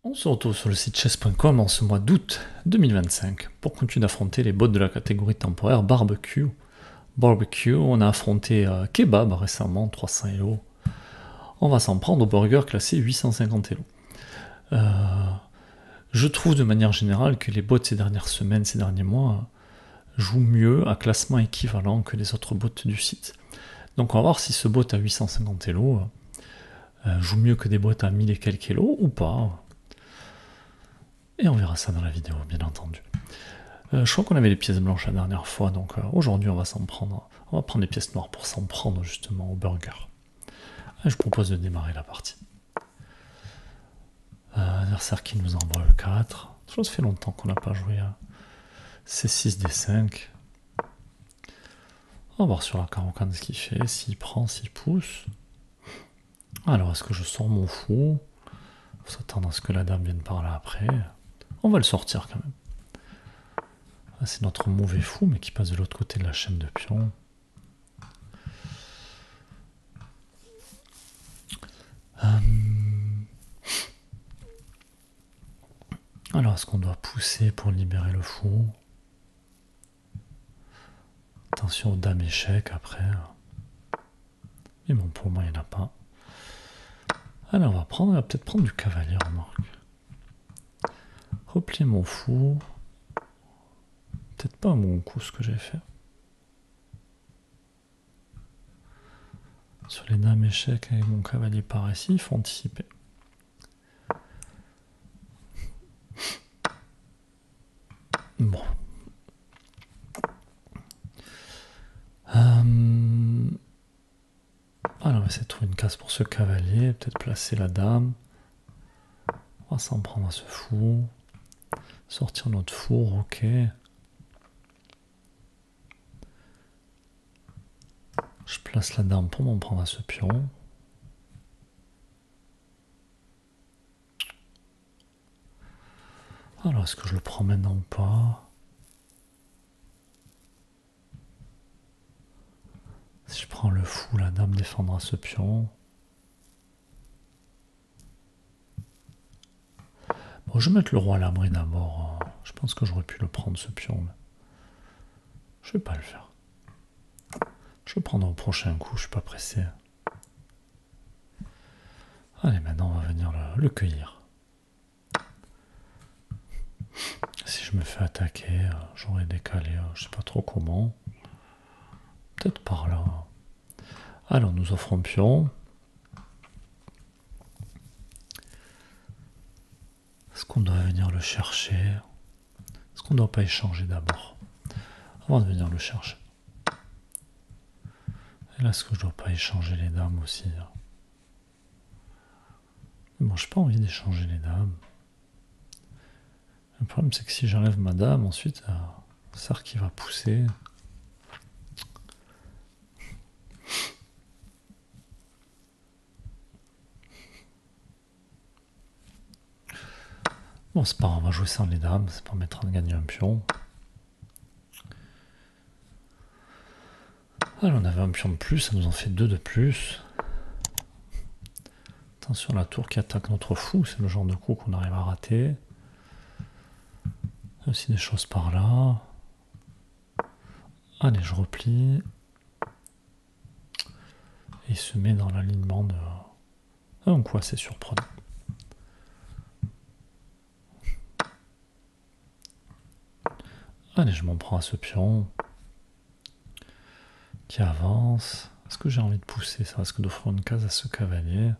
On se retrouve sur le site chess.com en ce mois d'août 2025 pour continuer d'affronter les bots de la catégorie temporaire barbecue. Barbecue, on a affronté Kebab récemment, 300 Elo. On va s'en prendre au burger classé 850 Elo. Je trouve de manière générale que les bots ces dernières semaines, ces derniers mois, jouent mieux à classement équivalent que les autres bots du site. Donc on va voir si ce bot à 850 Elo joue mieux que des bots à 1000 et quelques Elo ou pas. Et on verra ça dans la vidéo, bien entendu. Je crois qu'on avait les pièces blanches la dernière fois, donc aujourd'hui on va s'en prendre. On va prendre les pièces noires pour s'en prendre justement au burger. Je vous propose de démarrer la partie. Adversaire qui nous envoie le 4. Ça fait longtemps qu'on n'a pas joué à C6, D5. On va voir sur la carocane ce qu'il fait, s'il prend, s'il pousse. Alors est-ce que je sors mon fou? Faut s'attendre à ce que la dame vienne par là après. On va le sortir quand même. C'est notre mauvais fou, mais qui passe de l'autre côté de la chaîne de pions. Alors, est-ce qu'on doit pousser pour libérer le fou? Attention aux dames échecs après. Mais bon, pour moi, il n'y en a pas. Alors, on va peut-être prendre du cavalier, remarque. Replier mon fou. Peut-être pas un bon coup ce que j'ai fait. Sur les dames échecs avec mon cavalier par ici, il faut anticiper. Bon. Alors, on va essayer de trouver une case pour ce cavalier. Peut-être placer la dame. On va s'en prendre à ce fou. Sortir notre four, ok. Je place la dame pour m'en prendre à ce pion. Alors, est-ce que je le prends maintenant ou pas? Si je prends le fou, la dame défendra ce pion. Bon, je vais mettre le roi à l'abri d'abord. Je pense que j'aurais pu le prendre ce pion, mais je vais pas le faire. Je vais le prendre au prochain coup, je suis pas pressé. Allez, maintenant on va venir le cueillir. Si je me fais attaquer, j'aurais décalé, je sais pas trop comment. Peut-être par là. Alors, nous offrons pion. Est-ce qu'on doit venir le chercher? Est-ce qu'on ne doit pas échanger d'abord avant de venir le chercher? Et là, est-ce que je dois pas échanger les dames aussi? Mais bon, j'ai pas envie d'échanger les dames. Le problème, c'est que si j'enlève ma dame, ensuite, le cerf qui va pousser. Bon, c'est pas grave, on va jouer sans les dames, ça permettra de gagner un pion. Alors, on avait un pion de plus, ça nous en fait deux de plus. Attention, la tour qui attaque notre fou, c'est le genre de coup qu'on arrive à rater. Il y a aussi des choses par là. Allez, je replie. Et il se met dans l'alignement de un coup assez surprenant. Allez, je m'en prends à ce pion qui avance. Est-ce que j'ai envie de pousser? Ça risque d'offrir une case à ce cavalier.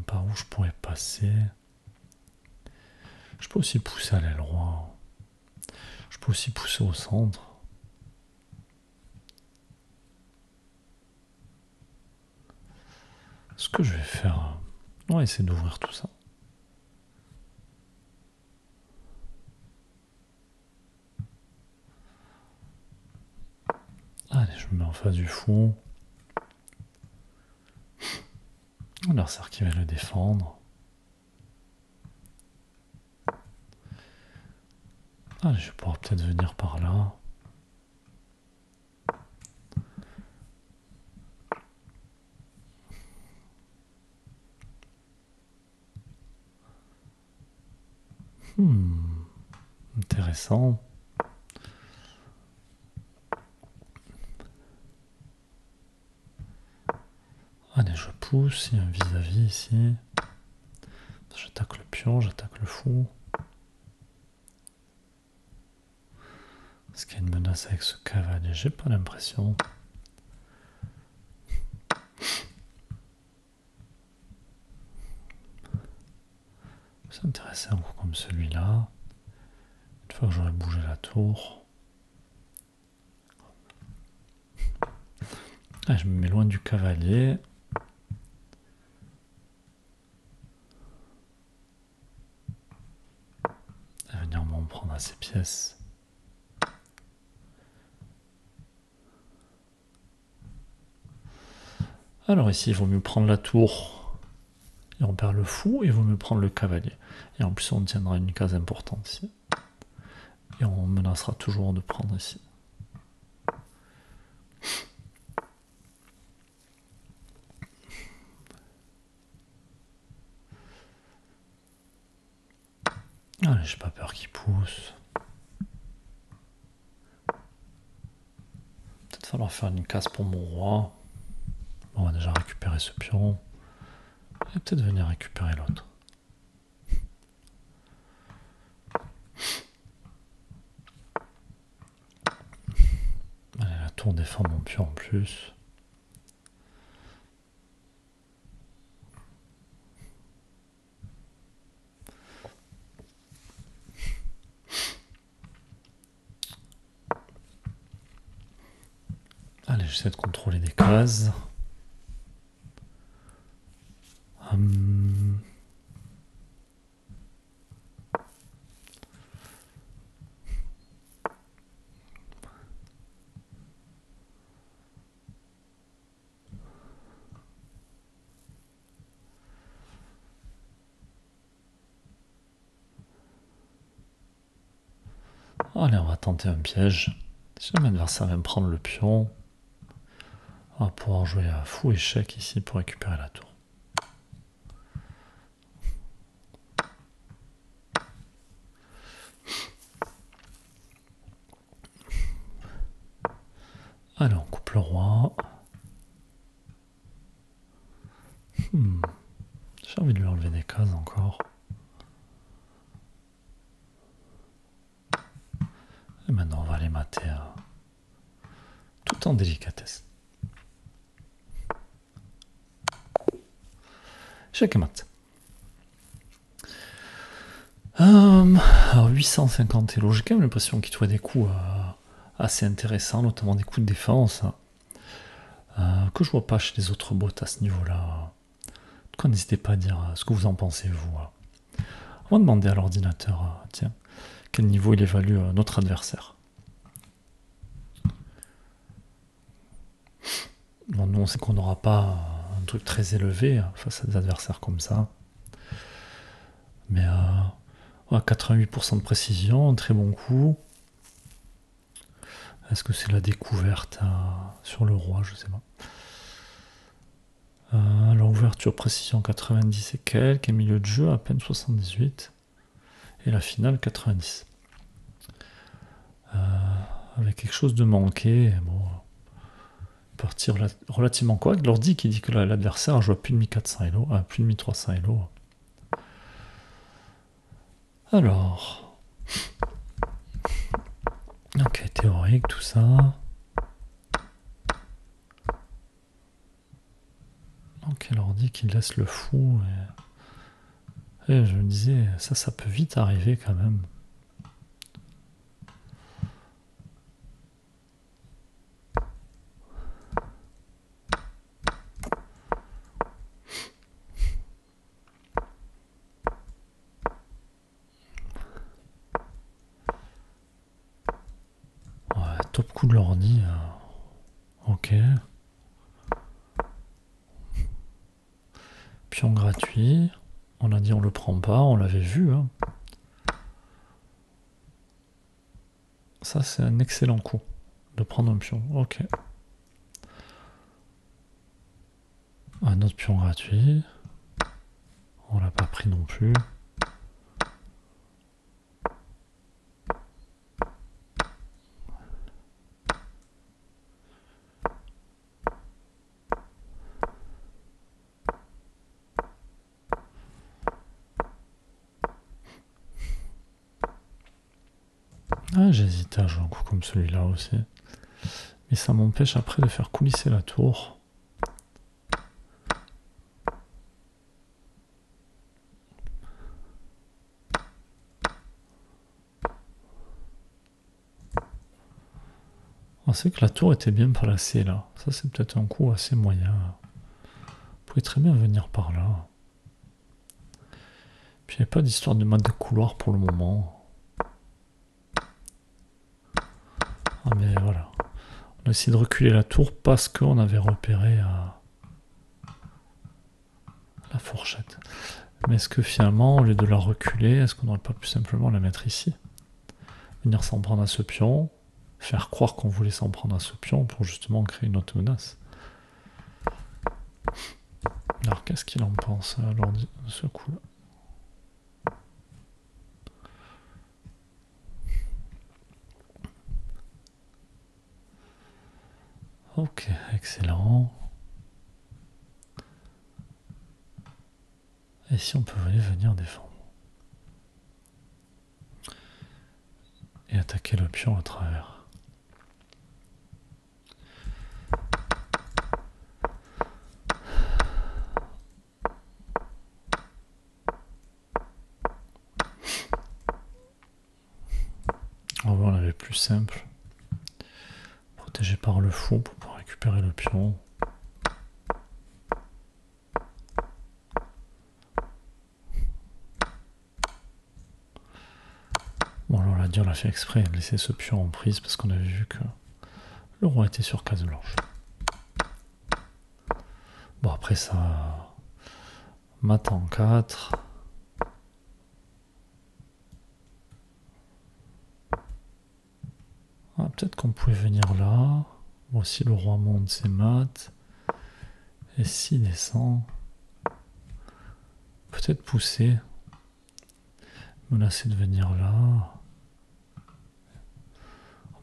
Par où je pourrais passer? Je peux aussi pousser à l'aile roi. Je peux aussi pousser au centre. Ce que je vais faire, on va essayer d'ouvrir tout ça. Allez, je me mets en face du fou. L'adversaire qui va le défendre. Allez, je vais pouvoir peut-être venir par là. Intéressant. Allez, je pousse, il y a un vis-à-vis ici. J'attaque le pion, j'attaque le fou. Est-ce qu'il y a une menace avec ce cavalier? J'ai pas l'impression. C'est intéressant un coup comme celui-là. Une fois que j'aurai bougé la tour. Ah, je me mets loin du cavalier. À venir m'en prendre à ces pièces. Alors ici, il vaut mieux prendre la tour. Et on perd le fou, et il vaut mieux prendre le cavalier. Et en plus, on tiendra une case importante ici. Et on menacera toujours de prendre ici. Allez, j'ai pas peur qu'il pousse. Peut-être falloir faire une case pour mon roi. Bon, on va déjà récupérer ce pion. Et peut-être venir récupérer l'autre. Allez, la tour défend mon pion en plus. Allez, j'essaie de contrôler des cases. Allez, on va tenter un piège. Si jamais l'adversaire vient me prendre le pion, on va pouvoir jouer à fou échec ici pour récupérer la tour. Allez, on coupe le roi. J'ai envie de lui enlever des cases encore. Et maintenant, on va les mater tout en délicatesse. Échec et mat. Alors 850 élo, j'ai quand même l'impression qu'il trouvait des coups assez intéressants, notamment des coups de défense, que je vois pas chez les autres bots à ce niveau-là. En tout cas, n'hésitez pas à dire ce que vous en pensez, vous. On va demander à l'ordinateur, tiens, quel niveau il évalue notre adversaire. Bon, nous, on sait qu'on n'aura pas un truc très élevé face à des adversaires comme ça. Mais 88% de précision, un très bon coup. Est-ce que c'est la découverte sur le roi? Je sais pas. Alors, ouverture, précision 90 et quelques, et milieu de jeu à peine 78. Et la finale 90. Avec quelque chose de manqué, bon, partir relativement correct. L'ordi qui dit que l'adversaire joue à plus de 1400 elo, à plus de 1300 elo. Alors, ok, théorique, tout ça. Ok, l'ordi qui laisse le fou. Et je me disais, ça peut vite arriver quand même. Top coup de l'ordi. Ok. Pion gratuit. On a dit on le prend pas, on l'avait vu. Hein. Ça c'est un excellent coup. De prendre un pion. Ok. Un autre pion gratuit. On l'a pas pris non plus. Ah, j'hésite à jouer un coup comme celui-là aussi. Mais ça m'empêche après de faire coulisser la tour. On sait que la tour était bien placée là. Ça c'est peut-être un coup assez moyen. Vous pouvez très bien venir par là. Puis il n'y a pas d'histoire de mat de couloir pour le moment. Ah mais voilà. On a essayé de reculer la tour parce qu'on avait repéré la fourchette. Mais est-ce que finalement, au lieu de la reculer, est-ce qu'on n'aurait pas pu simplement la mettre ici? Venir s'en prendre à ce pion, faire croire qu'on voulait s'en prendre à ce pion pour justement créer une autre menace. Alors qu'est-ce qu'il en pense alors de ce coup-là? Ok, excellent. Et si on pouvait venir défendre et attaquer le pion à travers. On va voir la plus simple. Protégé par le fou pour pouvoir récupérer le pion. Bon, alors on l'a dit, on l'a fait exprès de laisser ce pion en prise parce qu'on avait vu que le roi était sur case blanche. Bon, après ça, mat en 4. Ah, peut-être qu'on pouvait venir là. Bon, si le roi monte, c'est mat. Et s'il descend, peut-être pousser. Menacer de venir là.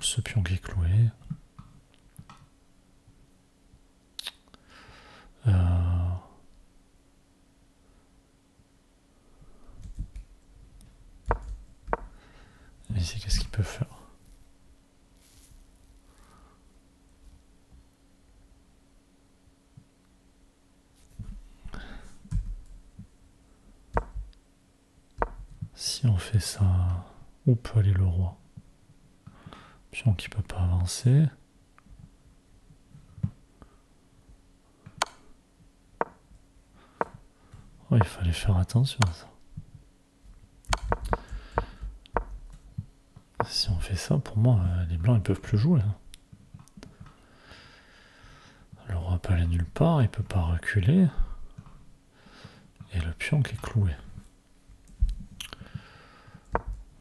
Ce pion qui est cloué. Ici, qu'est-ce qu'il peut faire? Si on fait ça, où peut aller le roi? Pion qui peut pas avancer. Oh, il fallait faire attention à ça. Si on fait ça, pour moi, les blancs ils peuvent plus jouer. Hein. Le roi peut aller nulle part, il peut pas reculer. Et le pion qui est cloué.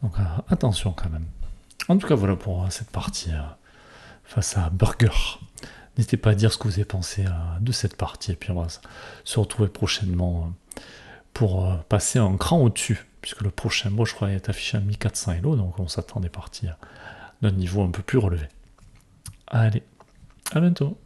Donc attention quand même. En tout cas, voilà pour cette partie face à Burger. N'hésitez pas à dire ce que vous avez pensé de cette partie. Et puis on va se retrouver prochainement pour passer un cran au-dessus. Puisque le prochain boss, je crois, est affiché à 1400 Elo. Donc on s'attend des parties d'un niveau un peu plus relevé. Allez, à bientôt.